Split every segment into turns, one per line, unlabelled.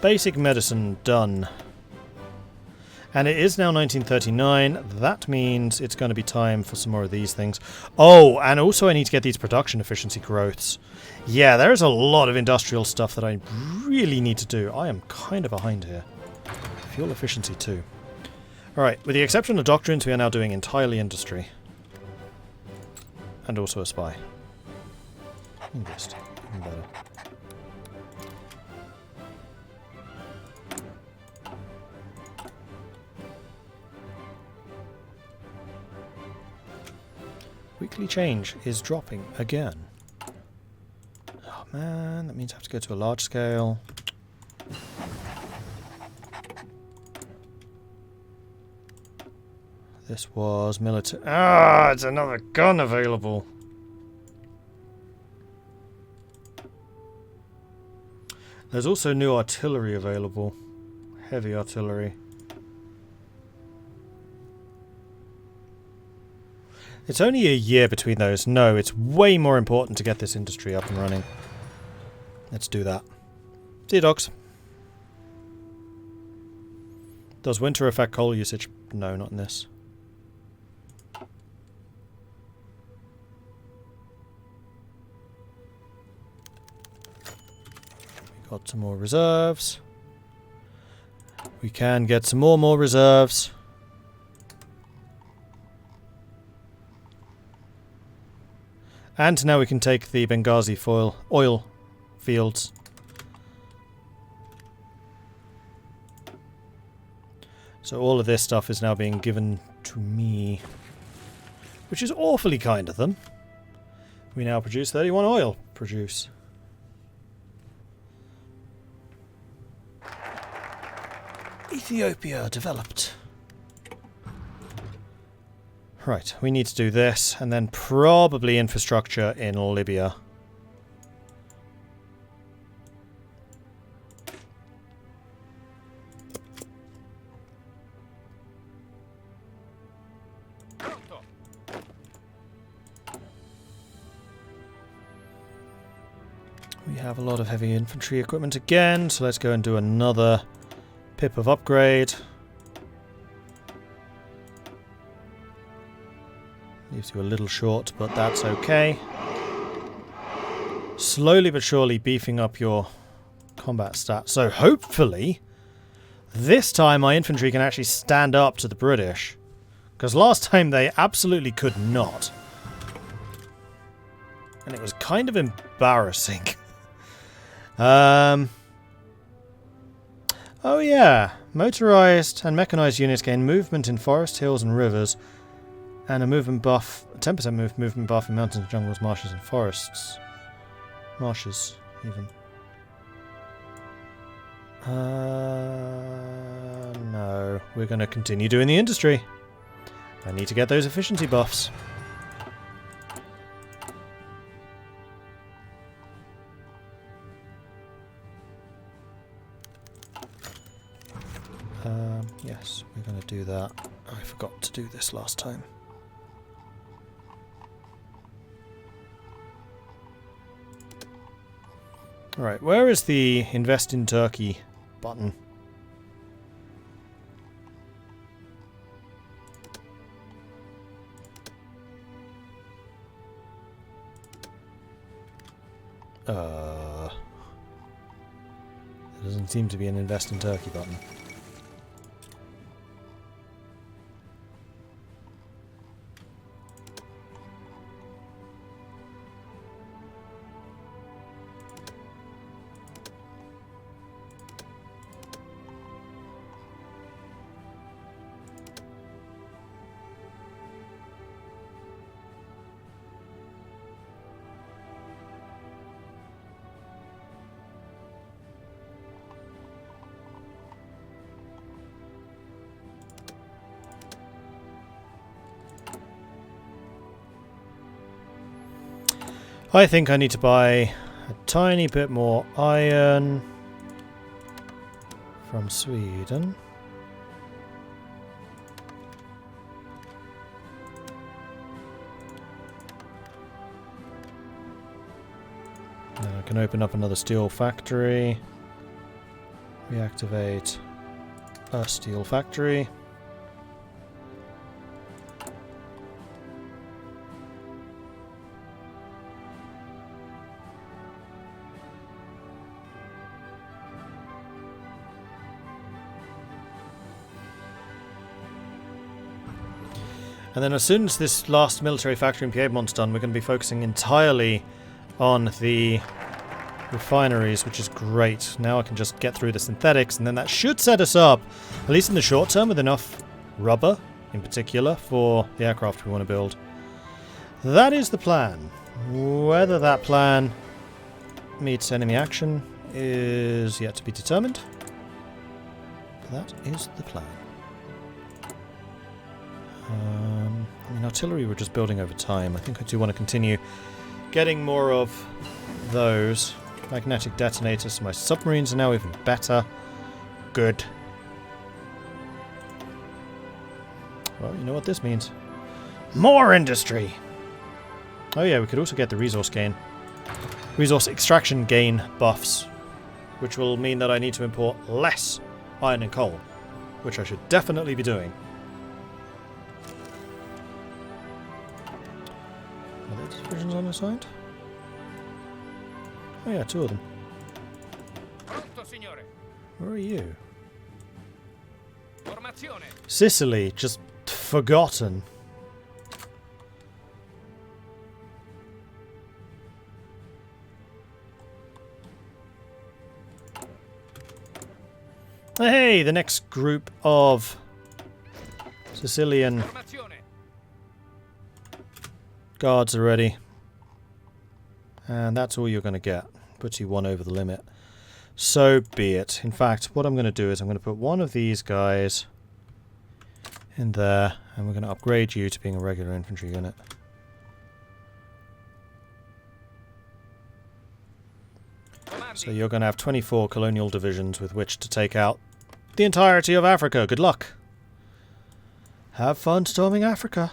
Basic medicine done. And it is now 1939. That means it's going to be time for some more of these things. Oh, and also I need to get these production efficiency growths. Yeah, there is a lot of industrial stuff that I really need to do. I am kind of behind here. Fuel efficiency too. Alright, with the exception of doctrines, we are now doing entirely industry. And also a spy. Just even better. Weekly change is dropping again. Oh man, that means I have to go to a large scale. This was military. Ah, it's another gun available. There's also new artillery available. Heavy artillery. It's only a year between those. No, it's way more important to get this industry up and running. Let's do that. See you, dogs. Does winter affect coal usage? No, not in this. We got some more reserves. We can get some more reserves. And now we can take the Benghazi oil fields. So all of this stuff is now being given to me. Which is awfully kind of them. We now produce 31 oil. Produce. Ethiopia developed. Right, we need to do this, and then probably infrastructure in Libya. We have a lot of heavy infantry equipment again, so let's go and do another pip of upgrade. Leaves you a little short, but that's okay. Slowly but surely beefing up your combat stats. So hopefully, this time my infantry can actually stand up to the British. Because last time they absolutely could not. And it was kind of embarrassing. Oh yeah, motorized and mechanized units gain movement in forest, hills and rivers. And a movement buff, a 10% movement buff in mountains, jungles, marshes and forests. Marshes, even. No. We're going to continue doing the industry. I need to get those efficiency buffs. Yes, we're going to do that. I forgot to do this last time. Alright, where is the invest in Turkey button? There doesn't seem to be an invest in Turkey button. I think I need to buy a tiny bit more iron from Sweden. Then I can open up another steel factory. Reactivate a steel factory. And then as soon as this last military factory in Piemont's done, we're going to be focusing entirely on the refineries, which is great. Now I can just get through the synthetics, and then that should set us up, at least in the short term, with enough rubber, in particular, for the aircraft we want to build. That is the plan. Whether that plan meets enemy action is yet to be determined. That is the plan. I mean, artillery we're just building over time. I think I do want to continue getting more of those. Magnetic detonators, so my submarines are now even better. Good. Well, you know what this means. More industry! Oh yeah, we could also get the resource gain. Resource extraction gain buffs, which will mean that I need to import less iron and coal, which I should definitely be doing. Are there divisions on the side? Oh yeah, 2 of them. Where are you? Sicily, just forgotten. Hey, the next group of Sicilian guards are ready. And that's all you're going to get. Puts you 1 over the limit. So be it. In fact, what I'm going to do is I'm going to put one of these guys in there, and we're going to upgrade you to being a regular infantry unit. So you're going to have 24 colonial divisions with which to take out the entirety of Africa. Good luck. Have fun storming Africa.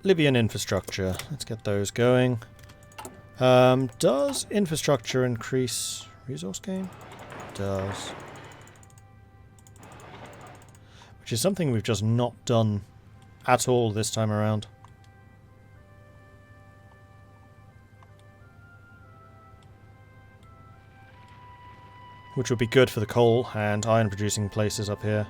Libyan infrastructure. Let's get those going. Does infrastructure increase resource gain? It does. Which is something we've just not done at all this time around. Which would be good for the coal and iron producing places up here.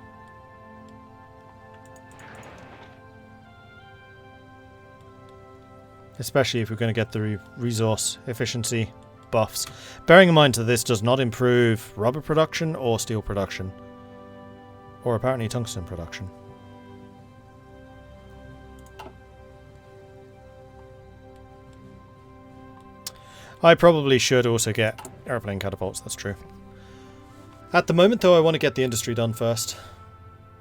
Especially if we're going to get the resource efficiency buffs. Bearing in mind that this does not improve rubber production or steel production. Or apparently tungsten production. I probably should also get airplane catapults, that's true. At the moment though, I want to get the industry done first.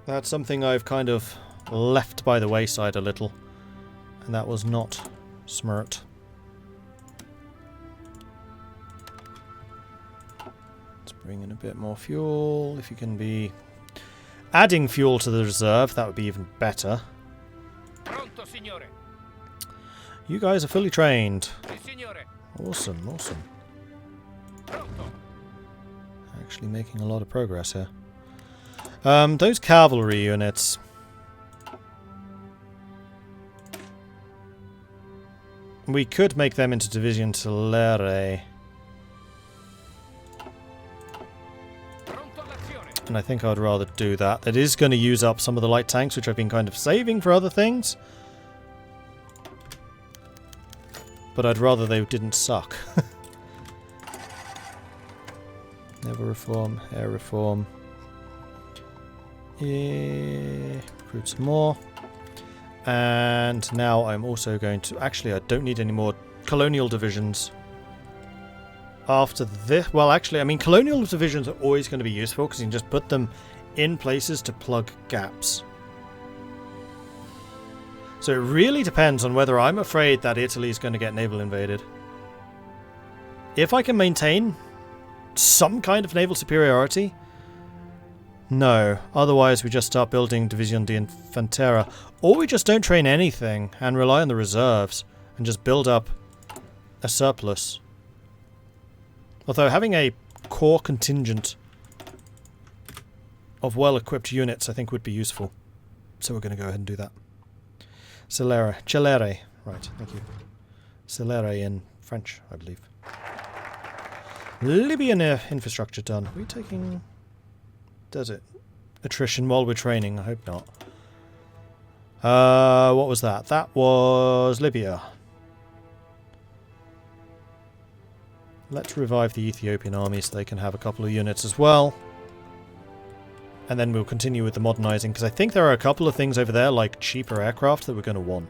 That's something I've kind of left by the wayside a little. And that was not smart. Let's bring in a bit more fuel. If you can be adding fuel to the reserve, that would be even better.
Pronto, signore.
You guys are fully trained.
Sì, signore.
Awesome, awesome.
Pronto.
Actually making a lot of progress here. Those cavalry units. We could make them into Division Tellere. And I think I'd rather do that. It is going to use up some of the light tanks, which I've been kind of saving for other things. But I'd rather they didn't suck. Naval reform, air reform. Recruit some more. And now I'm also going to... Actually, I don't need any more colonial divisions. After this... Well, actually, I mean, colonial divisions are always going to be useful because you can just put them in places to plug gaps. So it really depends on whether I'm afraid that Italy is going to get naval invaded. If I can maintain some kind of naval superiority, No, otherwise we just start building Division de Infantera. Or we just don't train anything and rely on the reserves and just build up a surplus. Although having a core contingent of well-equipped units I think would be useful. So we're going to go ahead and do that. Celere. Right, thank you. Celere in French, I believe. Libyan infrastructure done. Are we taking... Does it? Attrition while we're training? I hope not. What was that? That was Libya. Let's revive the Ethiopian army so they can have a couple of units as well. And then we'll continue with the modernizing, because I think there are a couple of things over there, like cheaper aircraft, that we're going to want.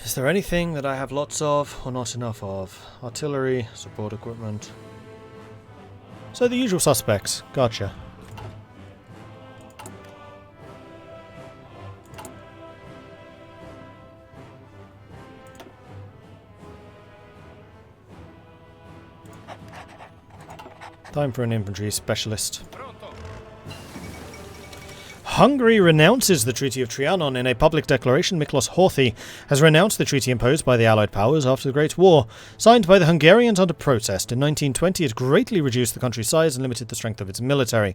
Is there anything that I have lots of or not enough of? Artillery, support equipment. So the usual suspects. Gotcha. Time for an infantry specialist. Hungary renounces the Treaty of Trianon. In a public declaration, Miklos Horthy has renounced the treaty imposed by the Allied powers after the Great War. Signed by the Hungarians under protest in 1920, it greatly reduced the country's size and limited the strength of its military.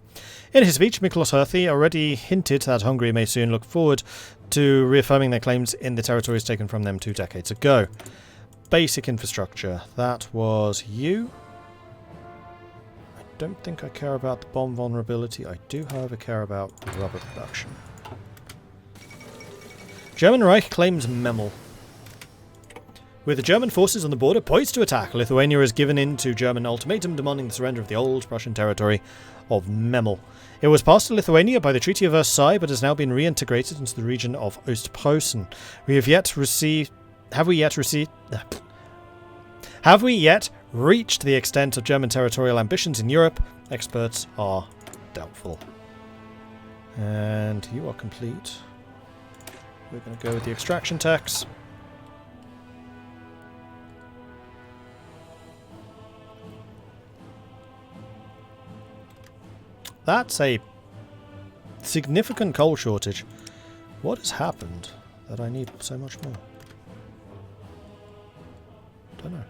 In his speech, Miklos Horthy already hinted that Hungary may soon look forward to reaffirming their claims in the territories taken from them 2 decades ago. Basic infrastructure. That was you. I don't think I care about the bomb vulnerability. I do, however, care about rubber production. German Reich claims Memel. With the German forces on the border poised to attack, Lithuania has given in to German ultimatum demanding the surrender of the old Prussian territory of Memel. It was passed to Lithuania by the Treaty of Versailles, but has now been reintegrated into the region of Ostpreußen. Have we yet reached the extent of German territorial ambitions in Europe? Experts are doubtful. And you are complete. We're going to go with the extraction tax. That's a significant coal shortage. What has happened that I need so much more? Don't know.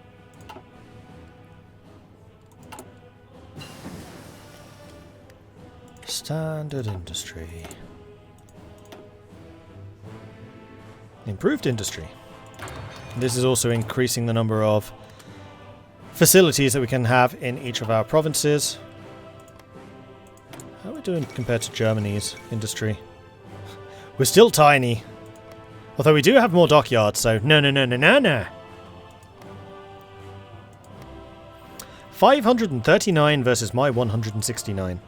Standard industry. Improved industry. This is also increasing the number of facilities that we can have in each of our provinces. How are we doing compared to Germany's industry? We're still tiny. Although we do have more dockyards, so no. 539 versus my 169.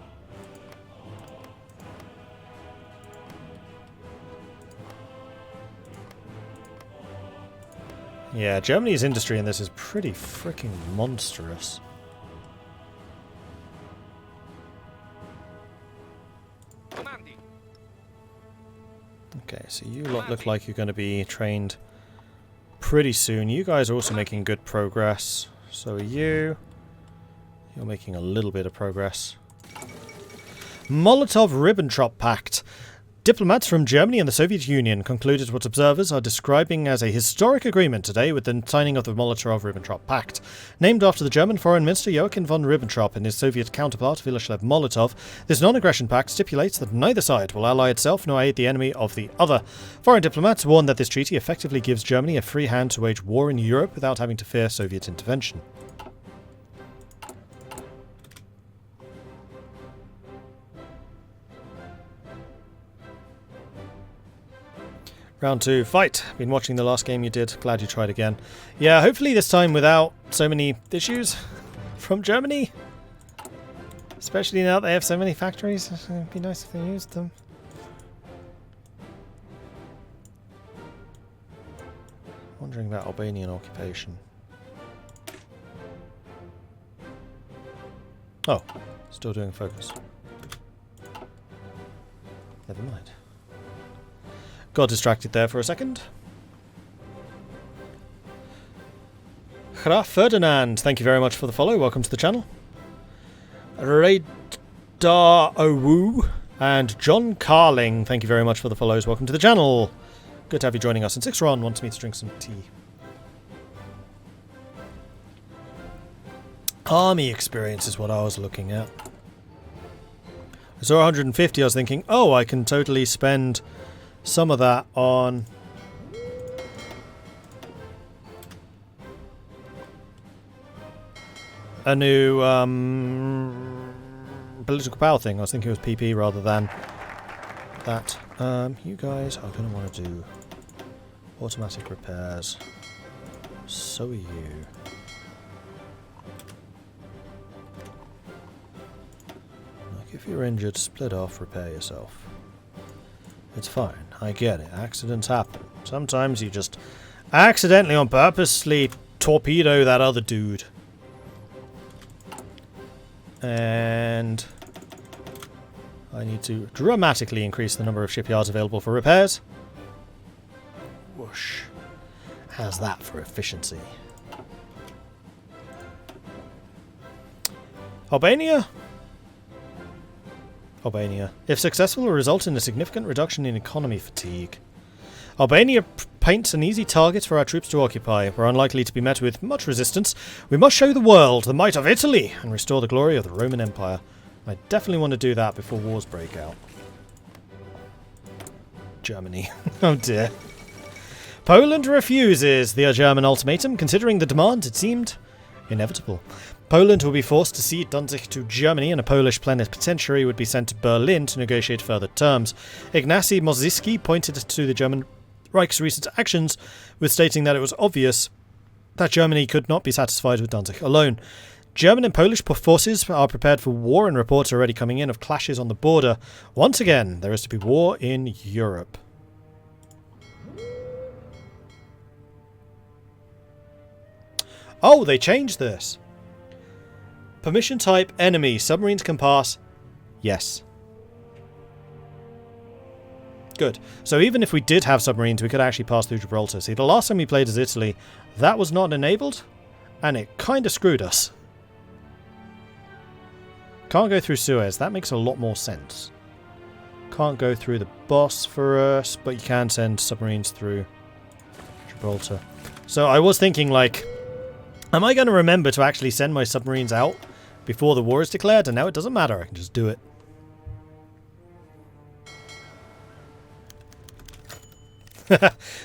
Yeah, Germany's industry in this is pretty freaking monstrous. Okay, so you lot look like you're going to be trained pretty soon. You guys are also making good progress. So are you. You're making a little bit of progress. Molotov-Ribbentrop Pact. Diplomats from Germany and the Soviet Union concluded what observers are describing as a historic agreement today with the signing of the Molotov-Ribbentrop Pact. Named after the German Foreign Minister Joachim von Ribbentrop and his Soviet counterpart Vyacheslav Molotov, this non-aggression pact stipulates that neither side will ally itself nor aid the enemy of the other. Foreign diplomats warn that this treaty effectively gives Germany a free hand to wage war in Europe without having to fear Soviet intervention. Round 2, fight! Been watching the last game you did, glad you tried again. Yeah, hopefully this time without so many issues from Germany. Especially now that they have so many factories, it'd be nice if they used them. Wondering about Albanian occupation. Oh, still doing focus. Never mind. Got distracted there for a second. Graf Ferdinand, thank you very much for the follow. Welcome to the channel. Radar Owu and John Carling, thank you very much for the follows. Welcome to the channel. Good to have you joining us. And Sixron wants me to drink some tea. Army experience is what I was looking at. I saw 150, I was thinking, oh, I can totally spend some of that on a new political power thing. I was thinking it was PP rather than that. You guys are going to want to do automatic repairs. So are you. Like, if you're injured, split off, repair yourself. It's fine. I get it. Accidents happen. Sometimes you just accidentally on purposely torpedo that other dude. And I need to dramatically increase the number of shipyards available for repairs. Whoosh. How's that for efficiency? Albania? Albania. If successful, will result in a significant reduction in economy fatigue. Albania paints an easy target for our troops to occupy. We're unlikely to be met with much resistance. We must show the world the might of Italy and restore the glory of the Roman Empire. I definitely want to do that before wars break out. Germany. Oh dear. Poland refuses the German ultimatum. Considering the demand, it seemed inevitable. Poland will be forced to cede Danzig to Germany, and a Polish plenipotentiary would be sent to Berlin to negotiate further terms. Ignacy Mozycki pointed to the German Reich's recent actions, with stating that it was obvious that Germany could not be satisfied with Danzig alone. German and Polish forces are prepared for war, and reports are already coming in of clashes on the border. Once again, there is to be war in Europe. Oh, they changed this. Permission type enemy. Submarines can pass. Yes. Good. So even if we did have submarines, we could actually pass through Gibraltar. See, the last time we played as Italy, that was not enabled, and it kind of screwed us. Can't go through Suez. That makes a lot more sense. Can't go through the Bosporus, but you can send submarines through Gibraltar. So I was thinking, like, am I going to remember to actually send my submarines out before the war is declared? And now it doesn't matter. I can just do it.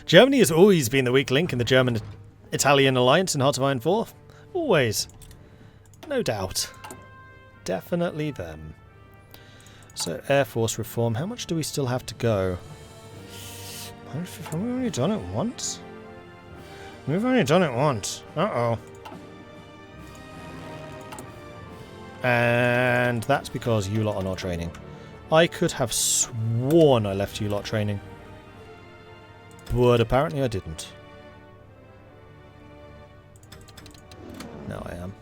Germany has always been the weak link in the German-Italian alliance in Heart of Iron 4. Always. No doubt. Definitely them. So, Air Force reform. How much do we still have to go? Have we only done it once? We've only done it once. Uh-oh. And that's because you lot are not training. I could have sworn I left you lot training. But apparently I didn't. Now I am.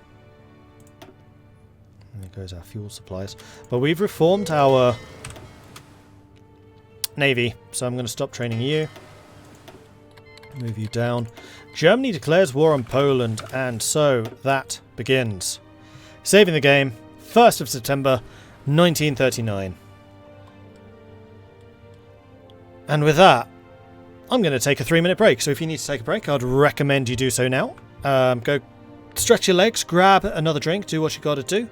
And there goes our fuel supplies. But we've reformed our Navy, so I'm going to stop training you. Move you down. Germany declares war on Poland, and so that begins. Saving the game, 1st of September, 1939. And with that, I'm going to take a 3-minute break. So if you need to take a break, I'd recommend you do so now. Go stretch your legs, grab another drink, do what you got to do,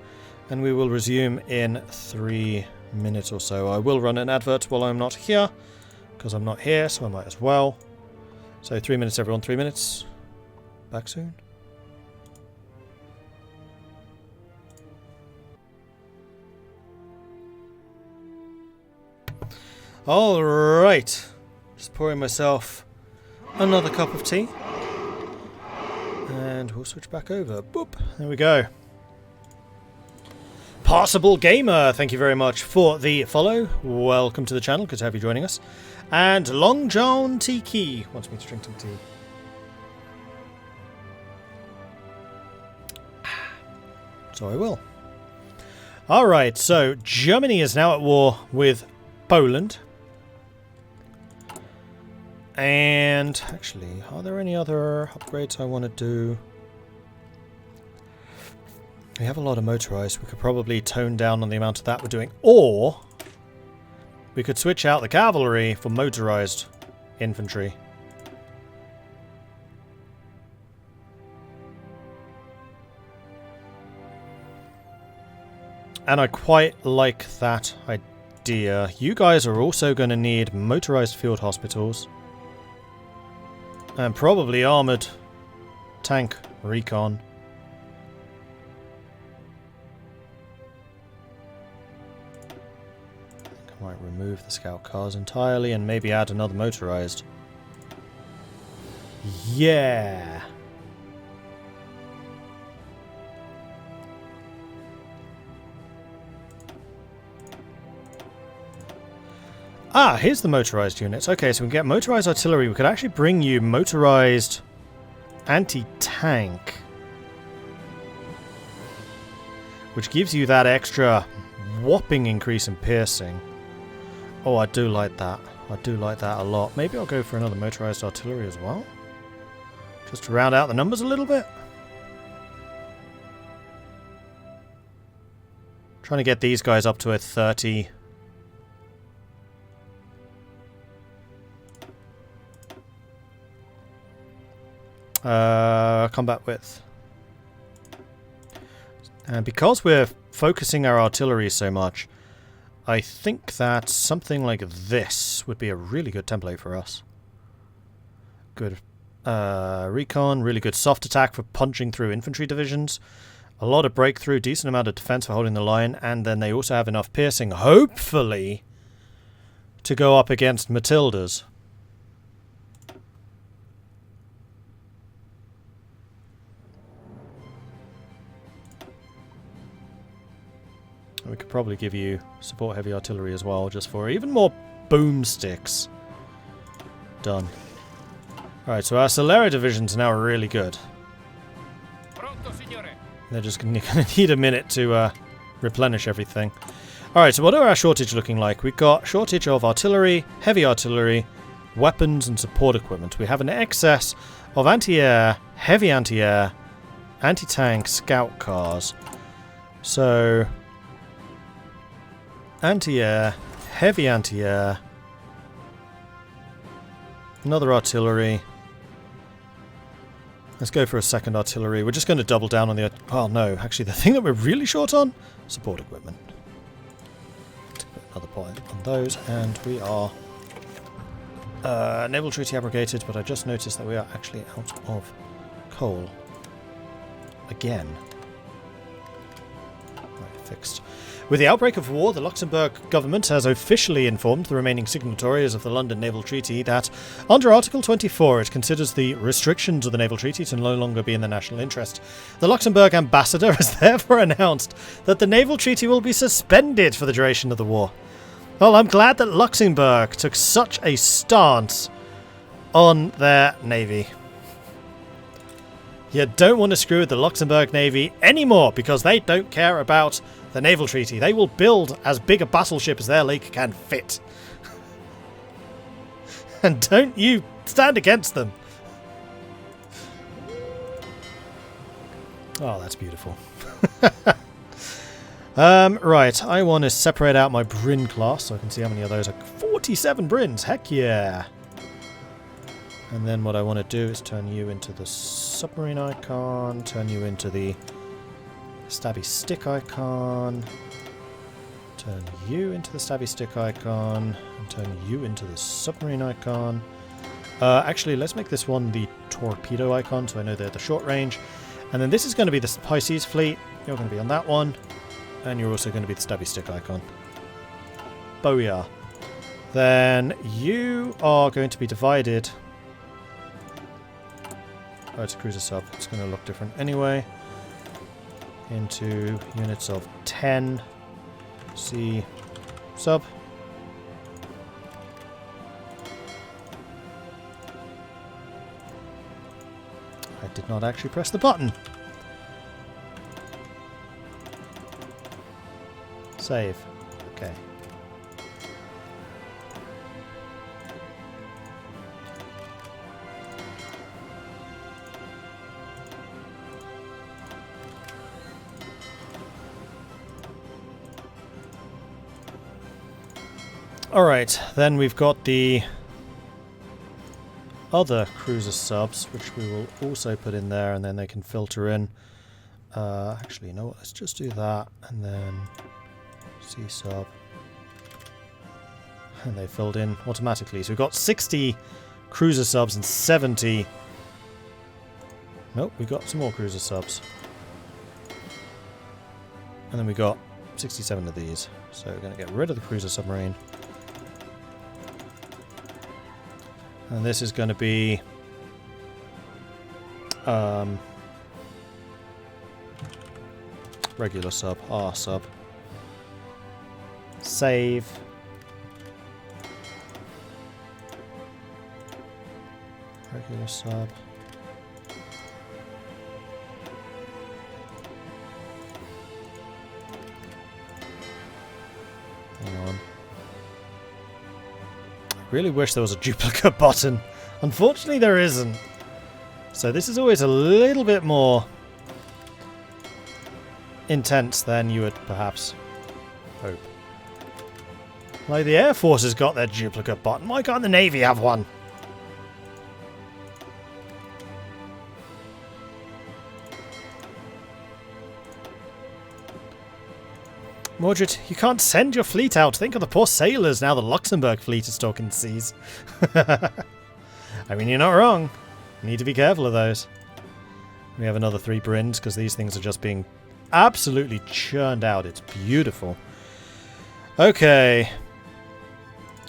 and we will resume in 3 minutes or so. I will run an advert while I'm not here, because I'm not here, so I might as well. So 3 minutes, everyone. 3 minutes. Back soon. All right. Just pouring myself another cup of tea. And we'll switch back over. Boop. There we go. Possible Gamer, thank you very much for the follow. Welcome to the channel. Good to have you joining us. And Long John Tiki wants me to drink some tea. So I will. Alright, so Germany is now at war with Poland. And actually, are there any other upgrades I want to do? We have a lot of motorized. We could probably tone down on the amount of that we're doing. Or we could switch out the cavalry for motorized infantry. And I quite like that idea. You guys are also going to need motorized field hospitals. And probably armoured tank recon. I might remove the scout cars entirely and maybe add another motorized. Yeah! Ah, here's the motorized units. Okay, so we can get motorized artillery. We could actually bring you motorized anti-tank. Which gives you that extra whopping increase in piercing. Oh, I do like that. I do like that a lot. Maybe I'll go for another motorized artillery as well. Just to round out the numbers a little bit. Trying to get these guys up to a 30. Combat width. And because we're focusing our artillery so much, I think that something like this would be a really good template for us. Good recon, really good soft attack for punching through infantry divisions. A lot of breakthrough, decent amount of defense for holding the line, and then they also have enough piercing, hopefully, to go up against Matildas. We could probably give you support heavy artillery as well, just for even more boomsticks. Done. Alright, so our Solera divisions now are really good. They're just going to need a minute to replenish everything. Alright, so what are our shortage looking like? We've got shortage of artillery, heavy artillery, weapons and support equipment. We have an excess of anti-air, heavy anti-air, anti-tank, scout cars. So anti-air, heavy anti-air, another artillery. Let's go for a second artillery. We're just going to double down on the... Oh no, actually the thing that we're really short on? Support equipment. Let's put another point on those, and we are... Naval treaty abrogated, but I just noticed that we are actually out of coal. Again. Right, fixed. With the outbreak of war, the Luxembourg government has officially informed the remaining signatories of the London Naval Treaty that, under Article 24, it considers the restrictions of the Naval Treaty to no longer be in the national interest. The Luxembourg ambassador has therefore announced that the Naval Treaty will be suspended for the duration of the war. Well, I'm glad that Luxembourg took such a stance on their navy. You don't want to screw with the Luxembourg Navy anymore because they don't care about the Naval Treaty. They will build as big a battleship as their lake can fit. And don't you stand against them. Oh, that's beautiful. Right, I want to separate out my Bryn class so I can see how many of those are. 47 Bryns, heck yeah! And then what I want to do is turn you into the submarine icon, turn you into the stabby stick icon, turn you into the stabby stick icon, and turn you into the submarine icon. Actually, let's make this one the torpedo icon so I know they're the short range. And then this is going to be the High Seas Fleet. You're going to be on that one. And you're also going to be the stabby stick icon. Booyah. Then you are going to be divided... Oh, it's a cruiser sub. It's going to look different anyway. Into units of 10. C sub. I did not actually press the button. Save. Okay. Alright, then we've got the other cruiser subs, which we will also put in there, and then they can filter in. Actually, you know what? Let's just do that, and then C sub. And they filled in automatically. So we've got 60 cruiser subs and 70... Nope, we got some more cruiser subs. And then we got 67 of these. So we're going to get rid of the cruiser submarine. And this is going to be regular sub, R sub. Save. Regular sub. Hang on. Really wish there was a duplicate button. Unfortunately there isn't. So this is always a little bit more intense than you would perhaps hope. Like the Air Force has got their duplicate button. Why can't the Navy have one? Mordred, you can't send your fleet out. Think of the poor sailors now the Luxembourg fleet is stalking the seas. I mean, you're not wrong. You need to be careful of those. We have another 3 Brins because these things are just being absolutely churned out. It's beautiful. Okay.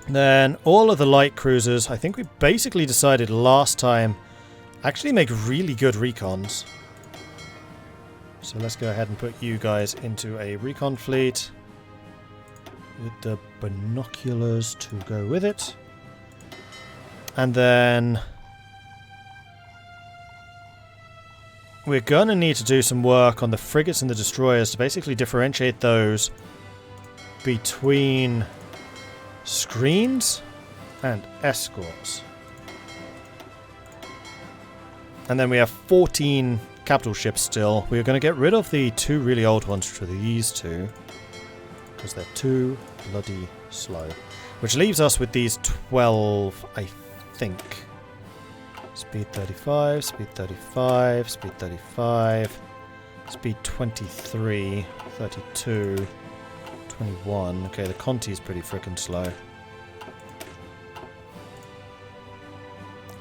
Then all of the light cruisers, I think we basically decided last time, actually make really good recons. So let's go ahead and put you guys into a recon fleet with the binoculars to go with it. And then we're going to need to do some work on the frigates and the destroyers to basically differentiate those between screens and escorts. And then we have 14 capital ships still. We're going to get rid of the 2 really old ones, which are these 2, because they're too bloody slow. Which leaves us with these 12, I think. Speed 35, speed 35, speed 35, speed 23, 32, 21. Okay, the Conti's pretty freaking slow.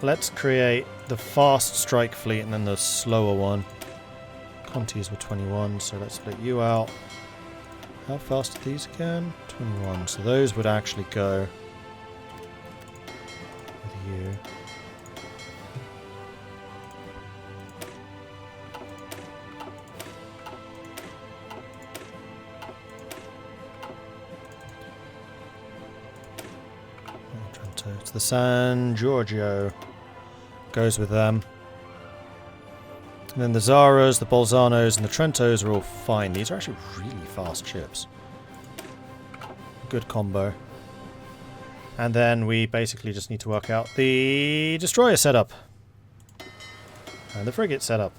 Let's create the fast strike fleet and then the slower one. Conti's were 21, so let's split you out. How fast are these again? 21. So those would actually go with you. It's the San Giorgio. Goes with them. And then the Zaras, the Bolzanos, and the Trentos are all fine. These are actually really fast ships. Good combo. And then we basically just need to work out the destroyer setup. And the frigate setup.